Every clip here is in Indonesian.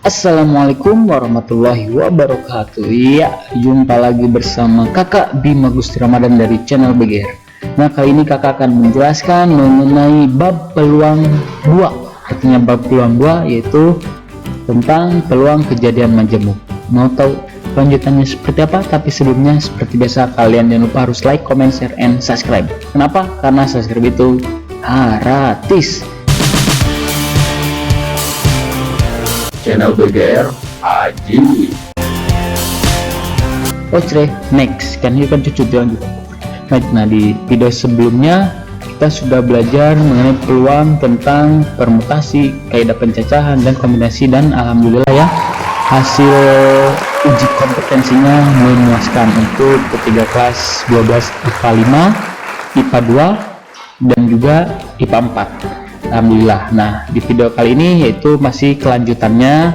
Assalamualaikum warahmatullahi wabarakatuh. Ya, jumpa lagi bersama kakak Bima Gusti Ramadan dari channel BGR. Nah, kali ini kakak akan menjelaskan mengenai bab peluang 2. Artinya bab peluang 2 yaitu tentang peluang kejadian majemuk. Mau tahu lanjutannya seperti apa? Tapi sebelumnya seperti biasa kalian jangan lupa harus like, comment, share, and subscribe. Kenapa? Karena subscribe itu gratis. Channel BGR Haji. Oke, next kan ini kan cucu lanjut. Nah, di video sebelumnya kita sudah belajar mengenai peluang tentang permutasi, kaidah pencacahan dan kombinasi, dan alhamdulillah ya hasil uji kompetensinya memuaskan untuk ketiga kelas 12 IPA 5, IPA 2 dan juga IPA 4. Alhamdulillah. Nah, di video kali ini yaitu masih kelanjutannya,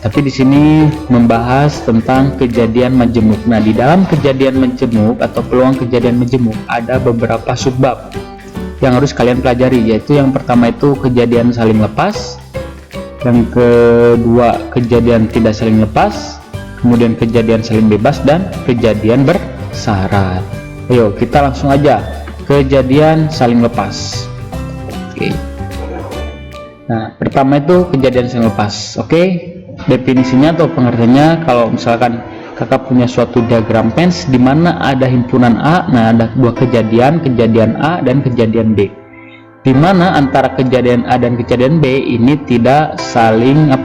tapi di sini membahas tentang kejadian majemuk. Nah, di dalam kejadian majemuk atau peluang kejadian majemuk ada beberapa subbab yang harus kalian pelajari, yaitu yang pertama itu kejadian saling lepas, yang kedua kejadian tidak saling lepas, kemudian kejadian saling bebas, dan kejadian bersyarat. Ayo kita langsung aja kejadian saling lepas. Oke. Nah, pertama itu kejadian saling lepas. Oke, definisinya atau pengertiannya, kalau misalkan kakak punya suatu diagram pens di mana ada himpunan A, nah ada dua kejadian A dan kejadian B, di mana antara kejadian A dan kejadian B ini tidak saling ini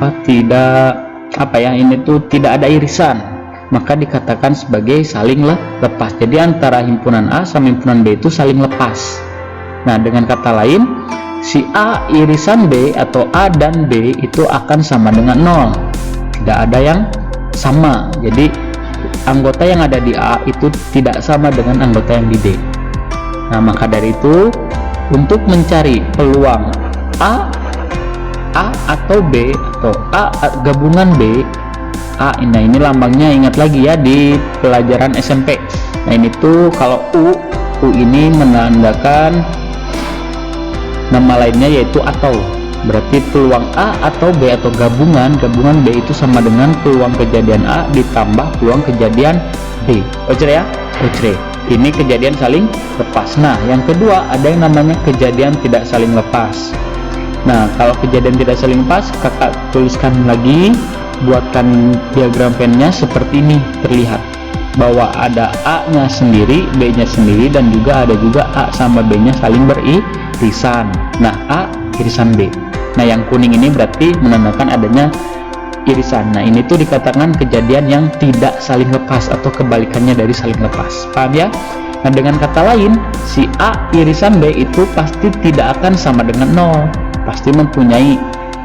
tuh tidak ada irisan, maka dikatakan sebagai saling lepas. Jadi antara himpunan A sama himpunan B itu saling lepas. Nah, dengan kata lain, si A irisan B atau A dan B itu akan sama dengan 0, tidak ada yang sama. Jadi anggota yang ada di A itu tidak sama dengan anggota yang di B. Nah, maka dari itu untuk mencari peluang A atau B atau A gabungan B, A, nah ini lambangnya ingat lagi ya di pelajaran SMP. Nah, ini tuh kalau U ini menandakan nama lainnya yaitu atau, berarti peluang A atau B atau gabungan B itu sama dengan peluang kejadian A ditambah peluang kejadian B. Oke ya, oke. Ini kejadian saling lepas. Nah, yang kedua ada yang namanya kejadian tidak saling lepas. Nah, kalau kejadian tidak saling lepas, kakak tuliskan lagi, buatkan diagram pennya seperti ini, terlihat bahwa ada A-nya sendiri, B-nya sendiri, dan juga ada A sama B-nya saling beririsan. Nah, A irisan B. Nah, yang kuning ini berarti menandakan adanya irisan. Nah, ini tuh dikatakan kejadian yang tidak saling lepas atau kebalikannya dari saling lepas. Paham ya? Nah, dengan kata lain, si A irisan B itu pasti tidak akan sama dengan 0. Pasti mempunyai,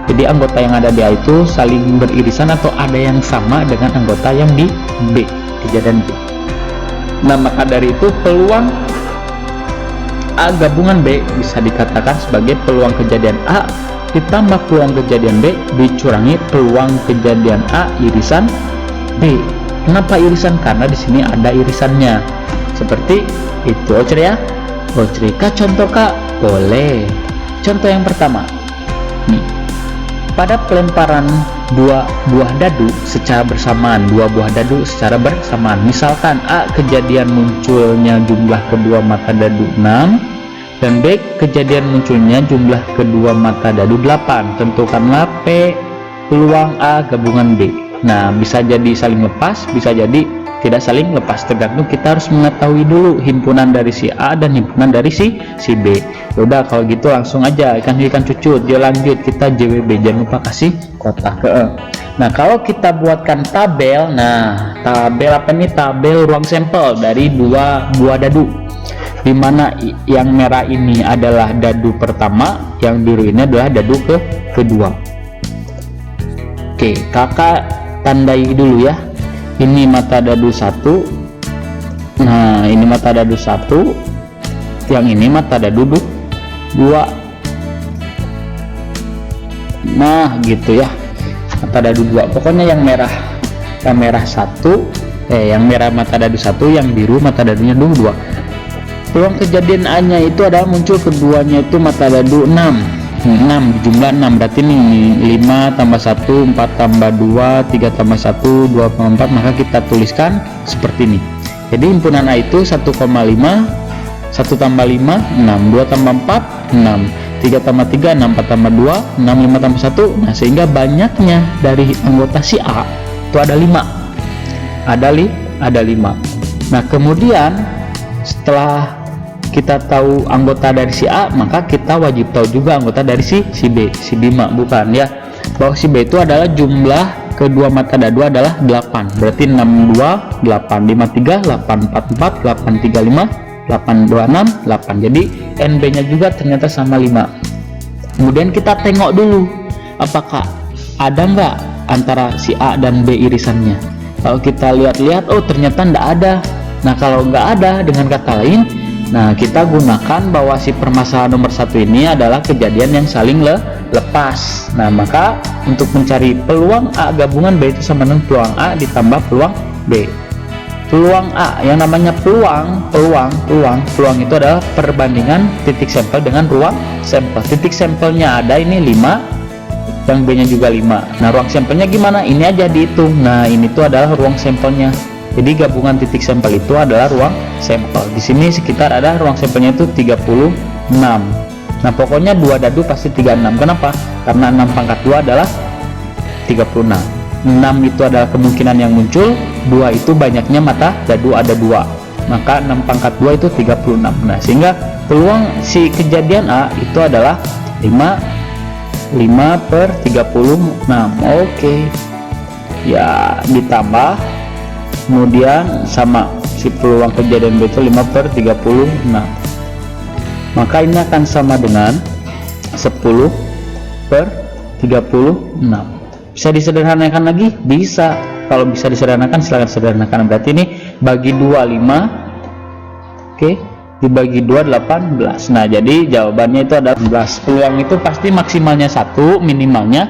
jadi anggota yang ada di A itu saling beririsan atau ada yang sama dengan anggota yang di B, kejadian B. Nah, maka dari itu peluang A gabungan B bisa dikatakan sebagai peluang kejadian A ditambah peluang kejadian B dicurangi peluang kejadian A irisan B. Kenapa irisan? Karena di sini ada irisannya. Seperti itu, oke ya. Oke, Kak, contoh Kak? Boleh. Contoh yang pertama. Nih. Pada pelemparan dua buah dadu secara bersamaan, misalkan A kejadian munculnya jumlah kedua mata dadu 6 dan B kejadian munculnya jumlah kedua mata dadu 8. Tentukanlah P peluang A gabungan B. Nah, bisa jadi saling lepas, bisa jadi tidak saling lepas, tergantung kita harus mengetahui dulu himpunan dari si A dan himpunan dari si B. Udah, kalau gitu langsung aja ikan cucut, dia lanjut kita JWB, jangan lupa kasih kotak ke. Nah, kalau kita buatkan tabel, nah tabel apa nih? Tabel ruang sampel dari dua buah dadu, dimana yang merah ini adalah dadu pertama, yang biru ini adalah dadu kedua. Oke, kakak tandai dulu ya. Ini mata dadu 1. Nah, ini mata dadu 1, yang ini mata dadu 2. Nah, gitu ya, mata dadu 2. Pokoknya yang merah 1, yang merah mata dadu 1, yang biru mata dadunya 2. Peluang kejadian A nya itu adalah muncul keduanya itu mata dadu 6. 6 jumlah 6, berarti ini 5 tambah 1 4 tambah 2 3 tambah 1 2,4, maka kita tuliskan seperti ini. Jadi himpunan A itu 1,5, 1 tambah 5 6, 2 tambah 4 6, 3 tambah 3 6, 4 tambah 2 6, 5 tambah 1. Nah, sehingga banyaknya dari anggota si A itu ada 5. Ada 5. Nah, kemudian setelah kita tahu anggota dari si A, maka kita wajib tahu juga anggota dari si B. Si B bukan ya, bahwa si B itu adalah jumlah kedua mata dadu adalah 8. Berarti 62 8 53 844 835 826 8. Jadi NB nya juga ternyata sama 5. Kemudian kita tengok dulu apakah ada nggak antara si A dan B irisannya. Kalau kita lihat-lihat, oh ternyata nggak ada. Nah, kalau nggak ada, dengan kata lain, nah kita gunakan bahwa si permasalahan nomor 1 ini adalah kejadian yang saling lepas. Nah, maka untuk mencari peluang A gabungan B itu sama dengan peluang A ditambah peluang B. Peluang A, yang namanya peluang itu adalah perbandingan titik sampel dengan ruang sampel. Titik sampelnya ada ini 5, yang B nya juga 5. Nah, ruang sampelnya gimana? Ini aja dihitung. Nah, ini tuh adalah ruang sampelnya. Jadi gabungan titik sampel itu adalah ruang sampel. Di sini sekitar ada ruang sampelnya itu 36. Nah, pokoknya 2 dadu pasti 36. Kenapa? Karena 6 pangkat 2 adalah 36. 6 itu adalah kemungkinan yang muncul, 2 itu banyaknya mata dadu ada 2. Maka 6 pangkat 2 itu 36. Nah, sehingga peluang si kejadian A itu adalah 5/36. Oke. Ya, ditambah kemudian sama si peluang kejadian B itu 5/36. Maka ini akan sama dengan 10/36. Bisa disederhanakan lagi? Bisa. Kalau bisa disederhanakan silahkan sederhanakan. Berarti ini bagi 2 5. Oke, dibagi 2 18. Nah, jadi jawabannya itu adalah 11. Peluang itu pasti maksimalnya 1, minimalnya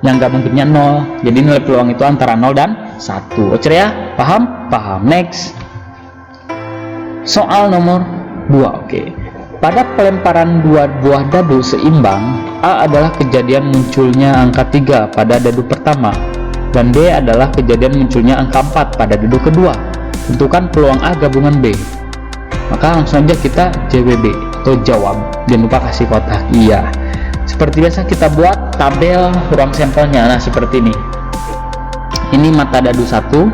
yang nggak mungkinnya 0. Jadi nilai peluang itu antara 0 dan 1. Oke ya? Paham? Next. Soal nomor 2. Oke. Pada pelemparan 2 buah dadu seimbang, A adalah kejadian munculnya angka 3 pada dadu pertama dan B adalah kejadian munculnya angka 4 pada dadu kedua. Tentukan peluang A gabungan B. Maka langsung aja kita JWB atau jawab. Jangan lupa kasih kotak. Iya. Seperti biasa kita buat tabel ruang sampelnya. Nah, seperti ini. Ini mata dadu 1.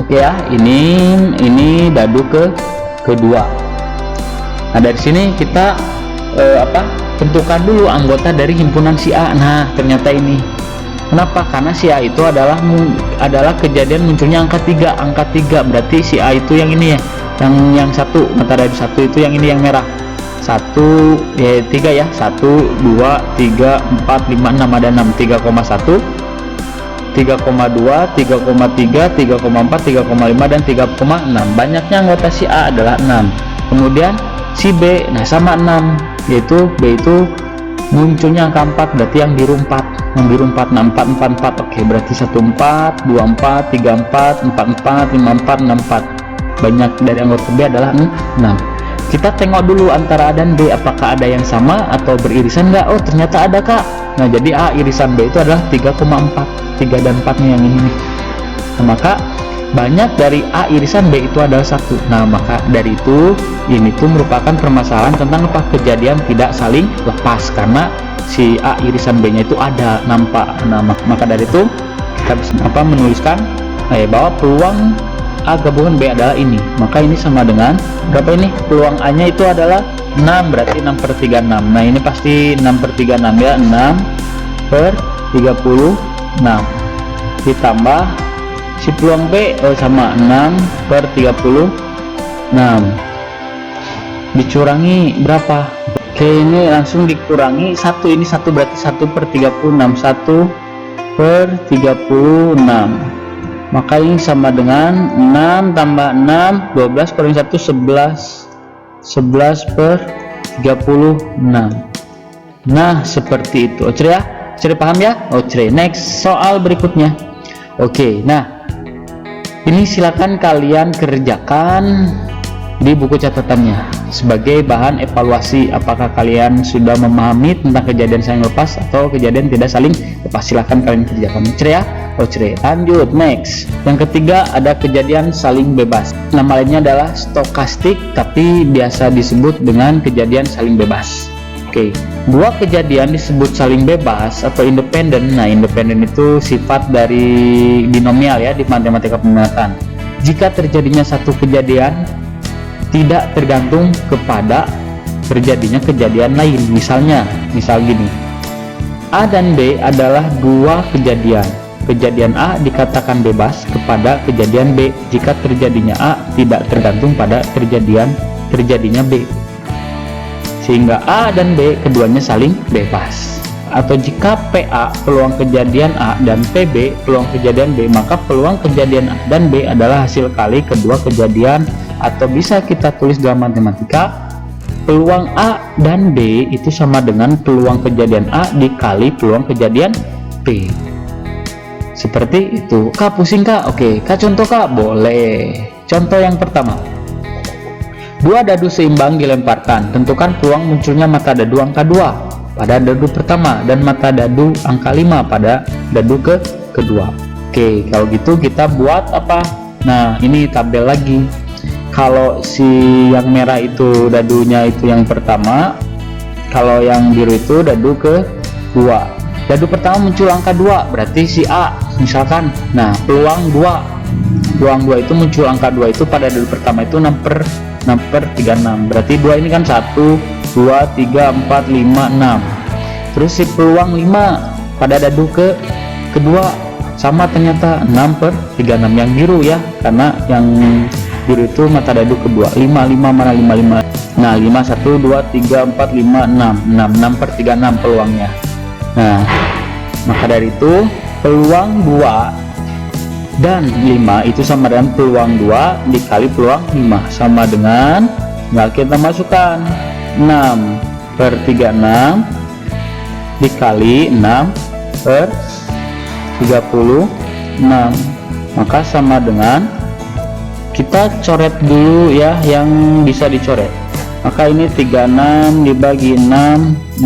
Oke ya, ini dadu kedua. Nah, dari sini kita tentukan dulu anggota dari himpunan si A. Nah, ternyata ini. Kenapa? Karena si A itu adalah kejadian munculnya angka 3. Angka 3 berarti si A itu yang ini ya. Yang satu, mata dadu 1 itu yang ini yang merah. 1 ya 3 ya. 1 2 3 4 5 6 ada 6. 3,1 3,2 3,3 3,4 3,5 dan 3,6. Banyaknya anggota si A adalah 6. Kemudian si B, nah sama 6, yaitu B itu munculnya angka 4, berarti yang biru 4. Yang biru 4, nah 4 4 4. Oke, berarti 1 4 2 4 3 4 4 4 5 4 6 4. Banyak dari anggota B adalah 6. Kita tengok dulu antara A dan B, apakah ada yang sama atau beririsan enggak? Oh, ternyata ada, Kak. Nah, jadi A irisan B itu adalah 3,4. 3 dan 4 nya yang ini. Nah, maka banyak dari A irisan B itu adalah 1. Nah, maka dari itu ini tuh merupakan permasalahan tentang apa? Kejadian tidak saling lepas, karena si A irisan B nya itu ada nampak. Nah, maka dari itu kita bisa menuliskan bahwa peluang A gabungan B adalah ini. Maka ini sama dengan berapa ini? Peluang A nya itu adalah 6, berarti 6/36. Nah, ini pasti 6/36 ya. 6/36 ditambah si peluang B sama 6/36 dicurangi berapa? Oke, ini langsung dikurangi 1. Ini 1 berarti 1/36. 1/36. Maka ini sama dengan 6 tambah 6 12 kurangi 1 11. 11/36. Nah, seperti itu. Oke ya? Oke, paham ya? Oke, next soal berikutnya. Oke, nah ini silakan kalian kerjakan di buku catatannya sebagai bahan evaluasi. Apakah kalian sudah memahami tentang kejadian saling lepas atau kejadian tidak saling lepas? Silahkan kalian kerjakan. Ceria? Oh ceria. Lanjut, next. Yang ketiga ada kejadian saling bebas. Nama lainnya adalah stokastik, tapi biasa disebut dengan kejadian saling bebas. Oke, dua kejadian disebut saling bebas atau independen. Nah, independen itu sifat dari binomial ya di matematika peminatan. Jika terjadinya satu kejadian tidak tergantung kepada terjadinya kejadian lain. Misal gini, A dan B adalah dua kejadian. Kejadian A dikatakan bebas kepada kejadian B jika terjadinya A tidak tergantung pada terjadinya B, sehingga A dan B keduanya saling bebas. Atau jika PA peluang kejadian A dan PB peluang kejadian B, maka peluang kejadian A dan B adalah hasil kali kedua kejadian, atau bisa kita tulis dalam matematika peluang A dan B itu sama dengan peluang kejadian A dikali peluang kejadian B. Seperti itu. Kak pusing kak? Oke, kak contoh kak? Boleh. Contoh yang pertama, dua dadu seimbang dilemparkan, tentukan peluang munculnya mata dadu angka 2 pada dadu pertama dan mata dadu angka 5 pada dadu kedua. Oke, kalau gitu kita buat apa? Nah, ini tabel lagi. Kalau si yang merah itu dadunya itu yang pertama, kalau yang biru itu dadu kedua. Dadu pertama muncul angka 2, berarti si A misalkan. Nah, peluang 2 itu muncul angka 2 itu pada dadu pertama itu 6 per 36. Berarti 2 ini kan 1 2 3 4 5 6. Terus si peluang 5 pada dadu kedua sama ternyata 6 per 36 yang biru ya, karena yang biru itu mata dadu kedua. 5 mana 5. Nah, 5 1 2 3 4 5 6 per 36 peluangnya. Nah, maka dari itu peluang 2 dan 5 itu sama dengan peluang 2 dikali peluang 5 sama dengan, tinggal kita masukkan 6 per 36 dikali 6 per 36, maka sama dengan, kita coret dulu ya yang bisa dicoret. Maka ini 36 dibagi 6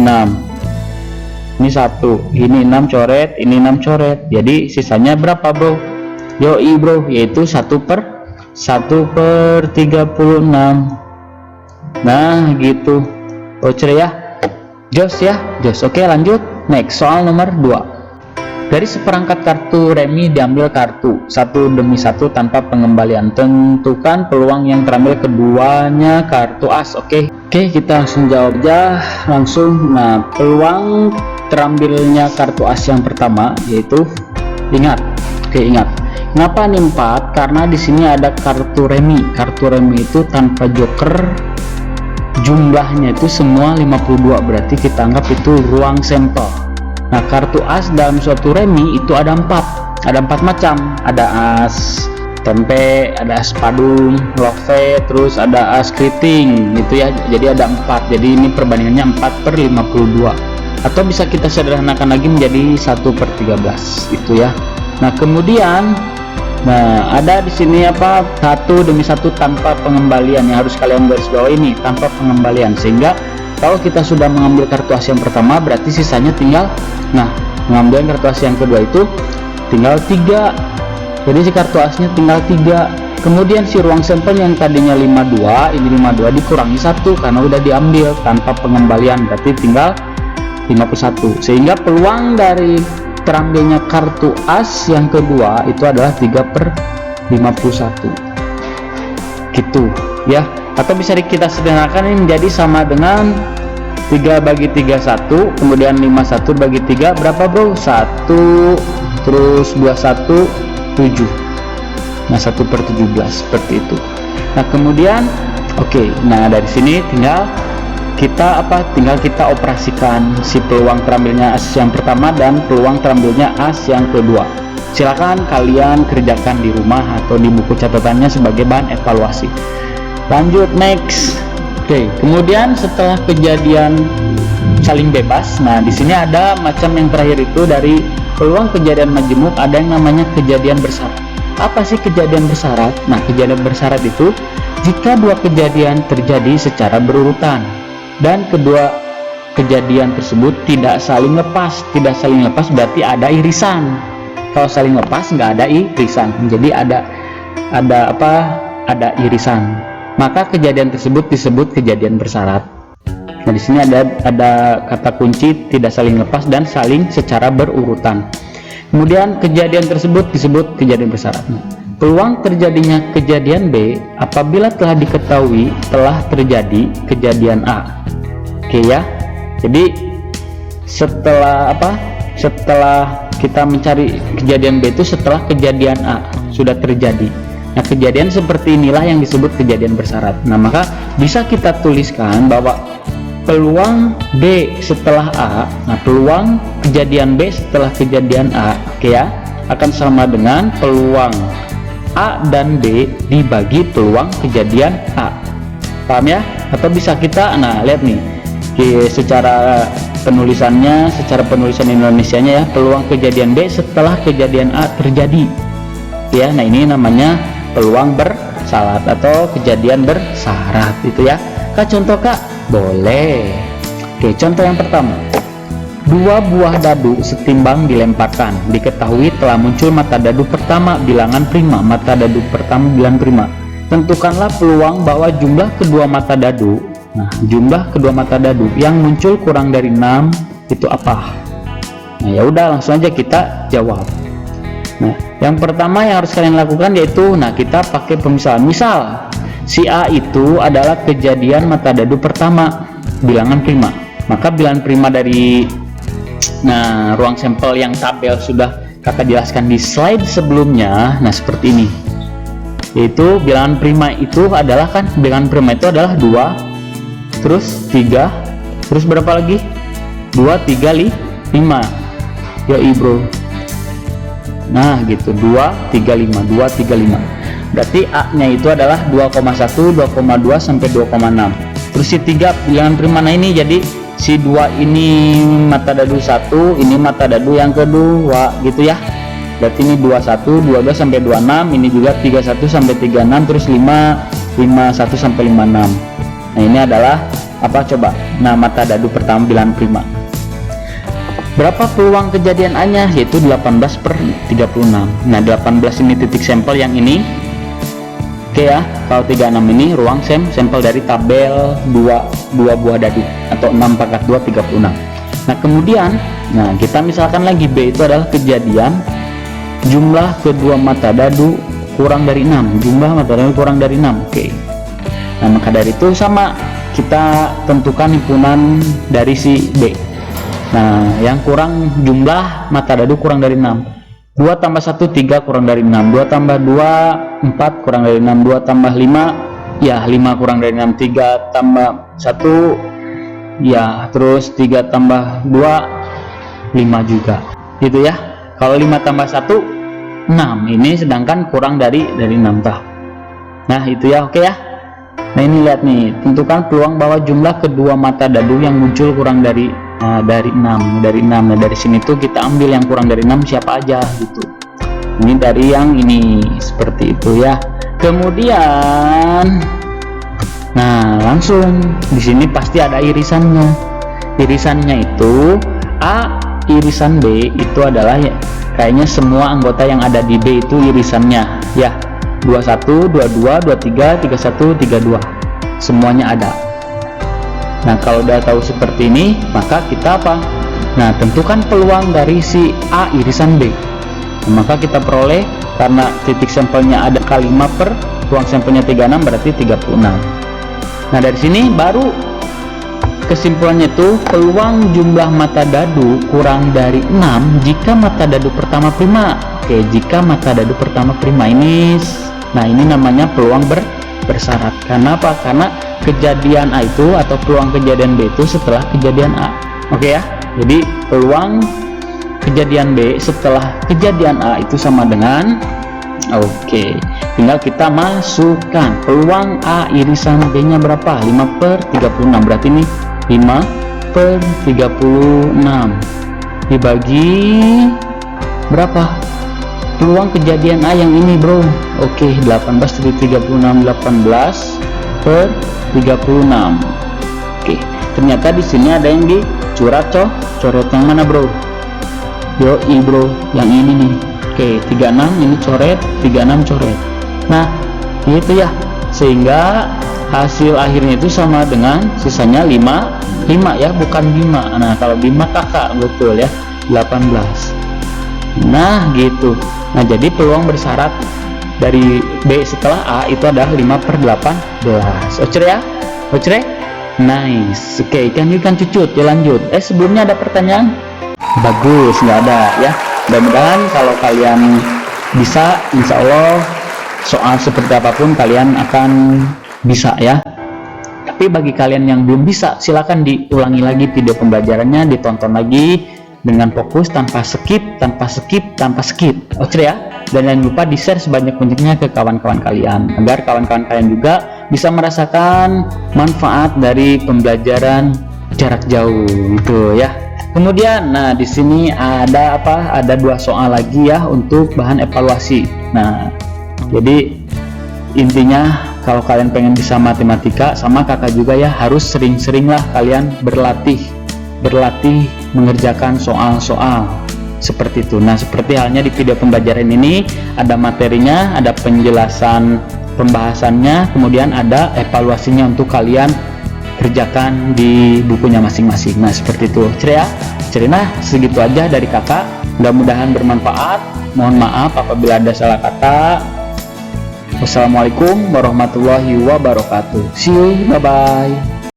ini 1, ini 6 coret, ini 6 coret, jadi sisanya berapa bro? Yoi bro, yaitu 1 per 36. Nah gitu. Voucher ya, jos ya, jos. Oke lanjut, next soal nomor 2. Dari seperangkat kartu remi diambil kartu satu demi satu tanpa pengembalian. Tentukan peluang yang terambil keduanya kartu as. Oke, kita langsung jawab aja langsung. Nah, peluang terambilnya kartu as yang pertama yaitu, ingat, kenapa nih 4? Karena di sini ada kartu remi. Kartu remi itu tanpa joker, jumlahnya itu semua 52, berarti kita anggap itu ruang sampel. Nah, kartu as dalam suatu remi itu ada 4 macam. Ada as tempe, ada as padung, love, terus ada as keriting gitu ya. Jadi ada 4. Jadi ini perbandingannya 4 per 52. Atau bisa kita sederhanakan lagi menjadi 1 per 13 itu ya. Nah, kemudian ada di sini apa, 1 demi 1 tanpa pengembalian, yang harus kalian garis bawah ini, tanpa pengembalian. Sehingga kalau kita sudah mengambil kartu as yang pertama, berarti sisanya tinggal, mengambil kartu as yang kedua itu tinggal 3. Jadi si kartu asnya tinggal 3. Kemudian si ruang sampel yang tadinya 52, ini 52 dikurangi 1 karena udah diambil tanpa pengembalian, berarti tinggal 51. Sehingga peluang dari terambilnya kartu as yang kedua itu adalah 3 per 51 gitu ya. Atau bisa kita sederhanakan ini menjadi sama dengan 3 bagi 3 1, kemudian 51 bagi 3 berapa bro? 1, terus 21 7. Nah, 1 per 17 seperti itu. Nah, kemudian nah dari sini tinggal kita operasikan si peluang terambilnya as yang pertama dan peluang terambilnya as yang kedua. Silakan kalian kerjakan di rumah atau di buku catatannya sebagai bahan evaluasi. Lanjut, next. Kemudian setelah kejadian saling bebas, nah di sini ada macam yang terakhir itu dari peluang kejadian majemuk, ada yang namanya kejadian bersyarat. Apa sih kejadian bersyarat? Nah, kejadian bersyarat itu jika dua kejadian terjadi secara berurutan dan kedua kejadian tersebut tidak saling lepas. Tidak saling lepas berarti ada irisan. Kalau saling lepas nggak ada irisan, jadi ada irisan, maka kejadian tersebut disebut kejadian bersyarat. Nah, di sini ada kata kunci tidak saling lepas dan saling secara berurutan. Kemudian kejadian tersebut disebut kejadian bersyarat. Peluang terjadinya kejadian B apabila telah diketahui telah terjadi kejadian A. Oke ya. Jadi setelah kita mencari kejadian B itu setelah kejadian A sudah terjadi. Nah, kejadian seperti inilah yang disebut kejadian bersyarat. Nah, maka bisa kita tuliskan bahwa peluang B setelah A, nah peluang kejadian B setelah kejadian A, oke ya, akan sama dengan peluang A dan B dibagi peluang kejadian A. Paham ya? Atau bisa kita, nah lihat nih, secara penulisan Indonesianya ya, peluang kejadian B setelah kejadian A terjadi. Ya, nah ini namanya peluang bersyarat atau kejadian bersyarat itu ya. Kak, contoh Kak? Boleh. Oke, contoh yang pertama. Dua buah dadu setimbang dilemparkan. Diketahui telah muncul mata dadu pertama bilangan prima. Mata dadu pertama bilangan prima. Tentukanlah peluang bahwa jumlah kedua mata dadu. Nah, jumlah kedua mata dadu yang muncul kurang dari 6 itu apa? Nah, ya udah langsung aja kita jawab. Nah, yang pertama yang harus kalian lakukan yaitu, nah kita pakai pemisahan. Misal si A itu adalah kejadian mata dadu pertama bilangan prima, maka bilangan prima dari ruang sampel yang tabel sudah kakak jelaskan di slide sebelumnya. Nah, seperti ini, yaitu bilangan prima itu adalah bilangan prima itu adalah 2, terus 3, terus berapa lagi? 2, 3, 5. Yoi bro. Nah gitu, 2, 3, 5, 2, 3, 5. Berarti A nya itu adalah 2,1, 2,2 sampai 2,6. Terus si 3 bilangan prima. Nah ini jadi si 2 ini mata dadu 1, ini mata dadu yang kedua gitu ya. Berarti ini 21, 22 sampai 26, ini juga 31 sampai 36, terus 5, 51 sampai 56. Nah ini adalah apa coba? Nah, mata dadu pertama bilangan prima. Berapa peluang kejadian A-nya? Yaitu 18/36. Nah, 18 ini titik sampel yang ini. Oke ya, kalau 36 ini ruang sampel dari tabel 2 buah dadu atau 6/2 36. Nah, kemudian kita misalkan lagi B itu adalah kejadian jumlah kedua mata dadu kurang dari 6. Jumlah mata dadu kurang dari 6. Oke. Nah, maka dari itu sama kita tentukan himpunan dari si B. Nah, yang kurang jumlah mata dadu kurang dari 6. 2 tambah 1 3 kurang dari 6. 2 tambah 2 4 kurang dari 6. 2 tambah 5 ya 5 kurang dari 6. 3 tambah 1 ya, terus 3 tambah 2 5 juga. Gitu ya. Kalau 5 tambah 1 6. Ini sedangkan kurang dari 6 tah. Nah, itu ya, oke ya. Nah, ini lihat nih, tentukan peluang bahwa jumlah kedua mata dadu yang muncul kurang dari 6. Nah, dari sini tuh kita ambil yang kurang dari 6 siapa aja gitu. Ini dari yang ini, seperti itu ya. Kemudian nah, langsung di sini pasti ada irisannya. Irisannya itu A irisan B itu adalah ya, kayaknya semua anggota yang ada di B itu irisannya ya. 21, 22, 23, 31, 32 semuanya ada. Nah, kalau udah tahu seperti ini, maka kita apa? Nah, tentukan peluang dari si A irisan B. Nah, maka kita peroleh, karena titik sampelnya ada kali 5 per ruang sampelnya 36 berarti 36. Nah, dari sini baru kesimpulannya itu peluang jumlah mata dadu kurang dari 6 jika mata dadu pertama prima. Oke, jika mata dadu pertama prima ini, nah ini namanya peluang bersyarat. Karena apa? Karena kejadian A itu atau peluang kejadian B itu setelah kejadian A. Oke ya. Jadi peluang kejadian B setelah kejadian A itu sama dengan tinggal kita masukkan peluang A irisan B nya berapa? 5/36. Berarti ini 5/36 dibagi berapa? peluang kejadian A yang ini bro. Oke, 18/36, 18 per 36. Oke, ternyata di sini ada yang dicoret coret yang mana bro? Yoi bro, yang ini nih. Oke, 36 ini coret, 36 coret. Nah, itu ya. Sehingga hasil akhirnya itu sama dengan sisanya 5 ya, bukan 5. Nah, kalau 5 kakak betul ya, 18. Nah, gitu. Nah, jadi peluang bersyarat dari B setelah A itu adalah 5/18. Oke ya? Oke? Nice. Oke, ikan cucut ya, lanjut. Sebelumnya ada pertanyaan? Bagus, nggak ada ya. Mudah-mudahan kalau kalian bisa, insya Allah soal seperti apapun kalian akan bisa ya. Tapi bagi kalian yang belum bisa, silakan diulangi lagi video pembelajarannya, ditonton lagi dengan fokus, tanpa skip. Oke ya. Dan jangan lupa di-share sebanyak-banyaknya ke kawan-kawan kalian agar kawan-kawan kalian juga bisa merasakan manfaat dari pembelajaran jarak jauh gitu ya. Kemudian, nah di sini ada apa? Ada 2 soal lagi ya untuk bahan evaluasi. Nah, jadi intinya kalau kalian pengen bisa matematika sama kakak juga ya, harus sering-seringlah kalian berlatih mengerjakan soal-soal seperti itu. Nah, seperti halnya di video pembelajaran ini ada materinya, ada penjelasan pembahasannya, kemudian ada evaluasinya untuk kalian kerjakan di bukunya masing-masing. Nah, seperti itu. Nah, segitu aja dari kakak. Mudah-mudahan bermanfaat. Mohon maaf apabila ada salah kata. Wassalamualaikum warahmatullahi wabarakatuh. See you, bye-bye.